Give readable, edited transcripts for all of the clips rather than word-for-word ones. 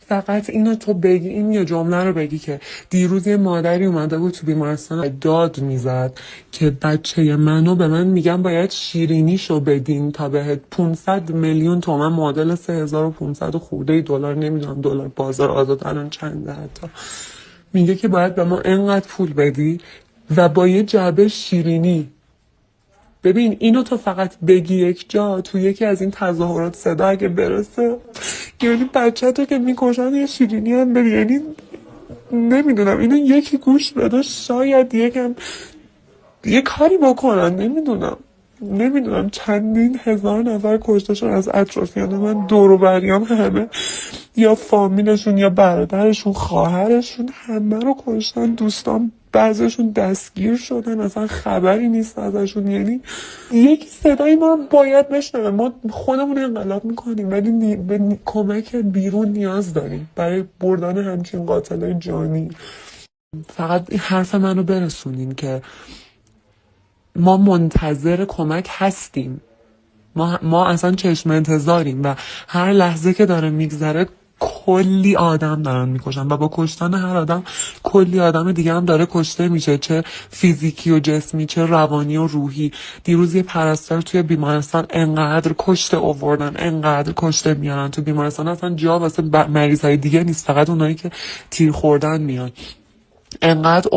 فقط اینو تو بگی، این یه جمله رو بگی که دیروز یه مادری اومده بود تو بیمارستان داد میزد که بچه منو به من میگن باید شیرینیشو بدین تا بهت 500 میلیون تومن معادل 3500 خورده دلار، نمیدونم دلار بازار آزاد الان چنده، حتی میگه که باید به ما انقدر پول بدی و با یه جعبه شیرینی. ببین اینو تو فقط بگی یک جا تو یکی از این تظاهرات صدا اگه برسه، یعنی بچه تو که میکشن یه شیرینی هم بده، یعنی نمیدونم اینو یکی گوش بده شاید یکم یه کاری بکنن. نمیدونم چندین هزار نفر کشته شدن از اطرافیان من، دور و بریام همه یا فامیلشون یا برادرشون خواهرشون همه رو کشتن، دوستان بعضیشون دستگیر شدن اصلا خبری نیست ازشون. یعنی یک صدای ما باید بشنوه. ما خودمون انقلاب میکنیم ولی به کمک بیرون نیاز داریم برای بردن همچین قاتل جانی. فقط این حرف منو برسونین که ما منتظر کمک هستیم، ما اصلا چشم انتظاریم و هر لحظه که داره میگذره کلی آدم دارن میکشن و با کشتن هر آدم کلی آدم دیگه هم داره کشته میشه، چه فیزیکی و جسمی چه روانی و روحی. دیروز یه پرستار توی بیمارستان انقدر کشته آوردن، انقدر کشته میارن تو بیمارستان، اصلا جا واسه مریض های دیگه نیست، فقط اونایی که تیر خوردن میان. انقدر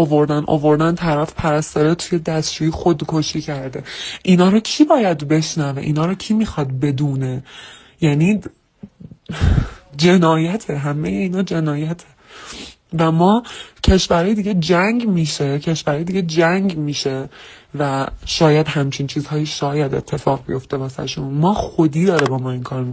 آوردن طرف پرستاره توی دستشویی خودکشی کرده. اینا رو کی باید بشنوه؟ اینا رو کی میخواد بدونه؟ یعنی جنایته، همه اینا جنایته. و ما کشورهای دیگه جنگ میشه و شاید همچین چیزهایی شاید اتفاق بیفته واسه شون. ما خودی داره با ما این کار